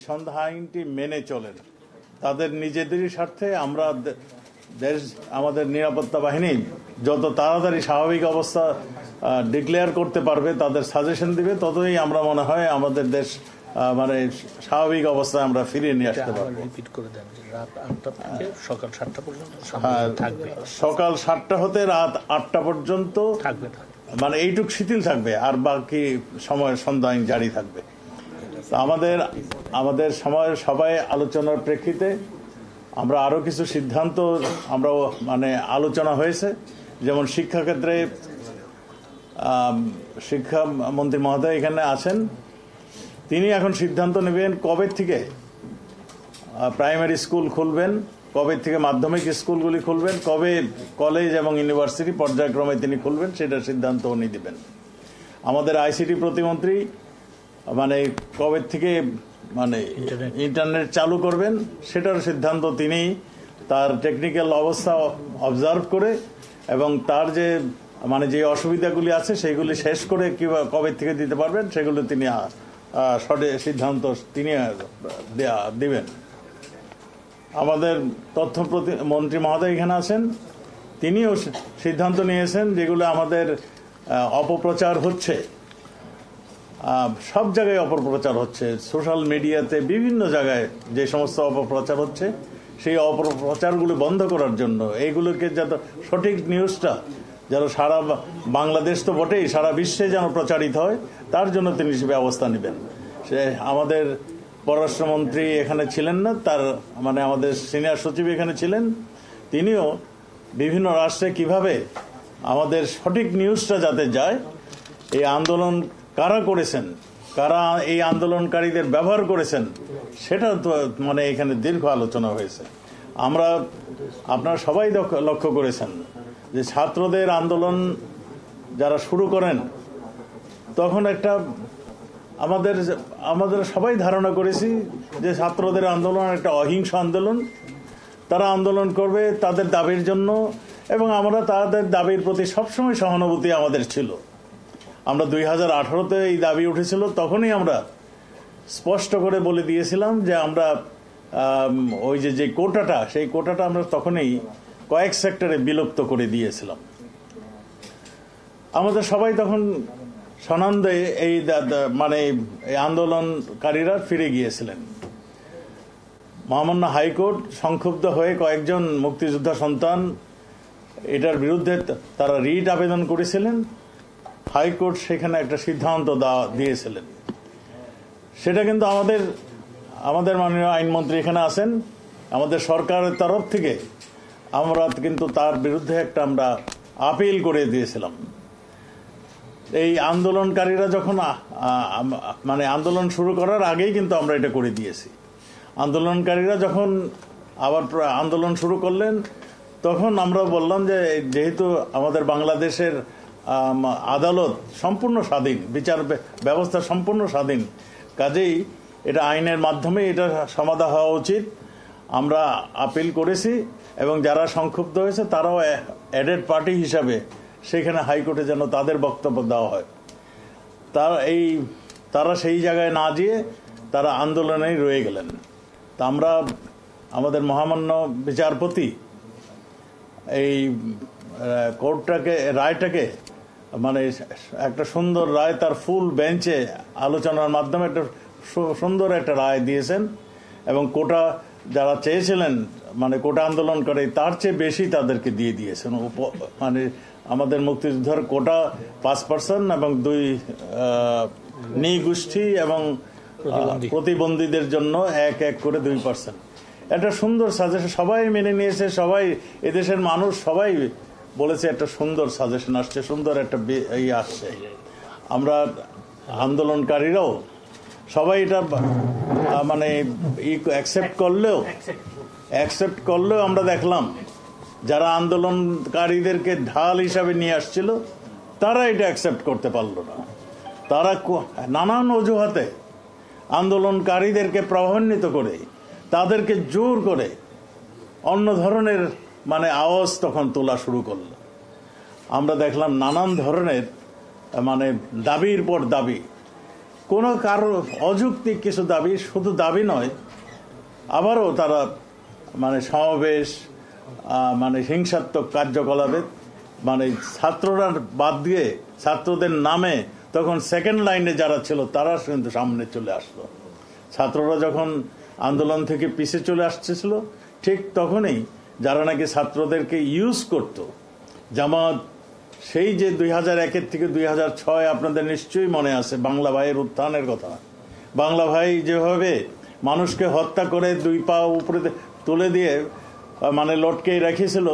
সন্ধ্যা আইনটি মেনে চলেন, তাদের নিজেদেরই স্বার্থে আমরা দেশ, আমাদের নিরাপত্তা বাহিনী যত তাড়াতাড়ি স্বাভাবিক অবস্থা ডিক্লেয়ার করতে পারবে, তাদের সাজেশন দিবে, ততই আমরা মনে হয় আমাদের দেশ মানে স্বাভাবিক অবস্থায় আমরা ফিরিয়ে নিয়ে আসতে পারবো। সকাল 7টা হতে রাত 8টা পর্যন্ত মানে এইটুক শিথিল থাকবে, আর বাকি সময় সন্ধ্যা আইন জারি থাকবে। আমাদের সময় সবাই আলোচনার প্রেক্ষিতে আমরা আরো কিছু সিদ্ধান্ত আমরা মানে আলোচনা হয়েছে, যেমন শিক্ষাক্ষেত্রে শিক্ষামন্ত্রী মহোদয় এখানে আছেন, তিনি এখন সিদ্ধান্ত নেবেন কবে থেকে প্রাইমারি স্কুল খুলবেন, কবে থেকে মাধ্যমিক স্কুলগুলি খুলবেন, কবে কলেজ এবং ইউনিভার্সিটি পর্যায়ক্রমে তিনি খুলবেন, সেটার সিদ্ধান্ত উনি দিবেন। আমাদের আইসিটি প্রতিমন্ত্রী মানে কবে থেকে মানে ইন্টারনেট চালু করবেন, সেটার সিদ্ধান্ত তিনি তার টেকনিক্যাল অবস্থা অবজার্ভ করে এবং তার যে মানে যে অসুবিধাগুলি আছে সেইগুলি শেষ করে কিভাবে কবে থেকে দিতে পারবেন সেগুলো তিনি সিদ্ধান্ত তিনি দিবেন। আমাদের তথ্য মন্ত্রী মহোদয় এখানে আছেন, তিনিও সিদ্ধান্ত নিয়েছেন যেগুলো আমাদের অপপ্রচার হচ্ছে, সব জায়গায় অপপ্রচার হচ্ছে, সোশ্যাল মিডিয়াতে বিভিন্ন জায়গায় যে সমস্ত অপপ্রচার হচ্ছে, সেই অপপ্রচারগুলো বন্ধ করার জন্য এইগুলোকে যাতে সঠিক নিউজটা যেন সারা বাংলাদেশ তো বটেই সারা বিশ্বে যেন প্রচারিত হয়, তার জন্য তিনি ব্যবস্থা নেবেন। সে আমাদের পররাষ্ট্রমন্ত্রী এখানে ছিলেন না, তার মানে আমাদের সিনিয়র সচিব এখানে ছিলেন, তিনিও বিভিন্ন রাষ্ট্রে কিভাবে আমাদের সঠিক নিউজটা যাতে যায়, এই আন্দোলন কারা করেছেন, কারা এই আন্দোলনকারীদের ব্যবহার করেছেন, সেটা তো মানে এখানে দীর্ঘ আলোচনা হয়েছে। আপনারা সবাই লক্ষ্য করেছেন যে ছাত্রদের আন্দোলন যারা শুরু করেন, তখন একটা আমাদের সবাই ধারণা করেছি যে ছাত্রদের আন্দোলন একটা অহিংস আন্দোলন, তারা আন্দোলন করবে তাদের দাবির জন্য, এবং আমরা তাদের দাবির প্রতি সবসময় সহানুভূতি আমাদের ছিল। আমরা 2018-তে এই দাবি উঠেছিল, তখনই আমরা স্পষ্ট করে বলে দিয়েছিলাম যে আমরা ওই যে কোটাটা, সেই কোটাটা আমরা তখনই কয়েক সেক্টরে বিলুপ্ত করে দিয়েছিলাম। আমাদের সবাই তখন সনন্দে এই মানে এই আন্দোলনকারীরা ফিরে গিয়েছিলেন। মহামান্য হাইকোর্ট সংক্ষুব্ধ হয়ে কয়েকজন মুক্তিযোদ্ধা সন্তান এটার বিরুদ্ধে তারা রিট আবেদন করেছিলেন, হাইকোর্ট সেখানে একটা সিদ্ধান্ত দিয়েছিলেন। সেটা কিন্তু আমাদের মাননীয় আইনমন্ত্রী এখানে আছেন, আমাদের সরকারের তরফ থেকে আমরা কিন্তু তার বিরুদ্ধে আমরা আপিল করে দিয়েছিলাম। এই আন্দোলনকারীরা যখন মানে আন্দোলন শুরু করার আগেই কিন্তু আমরা এটা করে দিয়েছি। আন্দোলনকারীরা যখন আবার আন্দোলন শুরু করলেন, তখন আমরা বললাম যে যেহেতু আমাদের বাংলাদেশের আদালত সম্পূর্ণ স্বাধীন, বিচার ব্যবস্থা সম্পূর্ণ স্বাধীন, কাজেই এটা আইনের মাধ্যমে এটা সমাধান হওয়া উচিত। আমরা আপিল করেছি এবং যারা সংক্ষুব্ধ হয়েছে তারাও অ্যাডেড পার্টি হিসাবে সেখানে হাইকোর্টে যেন তাদের বক্তব্য দেওয়া হয়। তারা সেই জায়গায় না যেয়ে তারা আন্দোলনেই রয়ে গেলেন। তা আমরা আমাদের মহামান্য বিচারপতি এই রায়টাকে মানে একটা সুন্দর রায়, তার ফুল বেঞ্চে আলোচনার মাধ্যমে একটা সুন্দর একটা রায় দিয়েছেন, এবং কোটা যারা চেয়েছিলেন মানে কোটা আন্দোলন করে তার চেয়ে বেশি তাদেরকে দিয়ে দিয়েছেন। মানে আমাদের মুক্তিযুদ্ধের কোটা 5% এবং 2 নৃগোষ্ঠী এবং প্রতিবন্ধীদের জন্য 1 করে 2%। একটা সুন্দর সাজেশন সবাই মেনে নিয়েছে, সবাই এদেশের মানুষ সবাই বলেছে একটা সুন্দর সাজেশন আসছে, সুন্দর একটা আসছে। আমরা আন্দোলনকারীরাও সবাই এটা মানে অ্যাকসেপ্ট করলেও আমরা দেখলাম যারা আন্দোলনকারীদেরকে ঢাল হিসাবে নিয়ে আসছিল তারা এটা অ্যাকসেপ্ট করতে পারল না। তারা নানান অজুহাতে আন্দোলনকারীদেরকে প্রভাবান্বিত করে তাদেরকে জোর করে অন্য ধরনের মানে আওয়াজ তখন তোলা শুরু করল। আমরা দেখলাম নানান ধরনের মানে দাবির পর দাবি, কোনো কারো অযৌক্তিক কিছু দাবি, শুধু দাবি নয়, আবারও তারা মানে সমাবেশ, মানে হিংসাত্মক কার্যকলাপে, মানে ছাত্ররা বাদ দিয়ে ছাত্রদের নামে তখন সেকেন্ড লাইনে যারা ছিল তারা কিন্তু সামনে চলে আসলো। ছাত্ররা যখন আন্দোলন থেকে পিছে চলে আসতেছিল, ঠিক তখনই যারা নাকি ছাত্রদেরকে ইউজ করত, জামাত, সেই যে 2001 থেকে 2006 আপনাদের নিশ্চয়ই মনে আছে বাংলা ভাইয়ের উত্থানের কথা। বাংলা ভাই যেভাবে মানুষকে হত্যা করে 2 পা উপরে তুলে দিয়ে মানে লটকেই রেখেছিল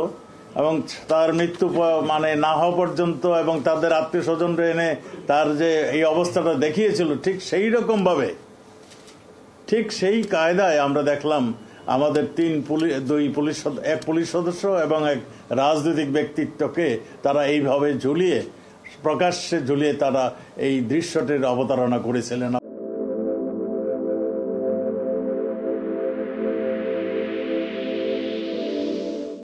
এবং তার মৃত্যু মানে না হওয়া পর্যন্ত, এবং তাদের আত্মীয় স্বজনরা এনে তার যে এই অবস্থাটা দেখিয়েছিল, ঠিক সেই রকম ভাবে, ঠিক সেই কায়দায় আমরা দেখলাম আমাদের এক পুলিশ সদস্য এবং এক রাজনৈতিক ব্যক্তিত্বকে তারা এইভাবে প্রকাশ্যে ঝুলিয়ে তারা এই দৃশ্যটির অবতারণা করেছিলেন।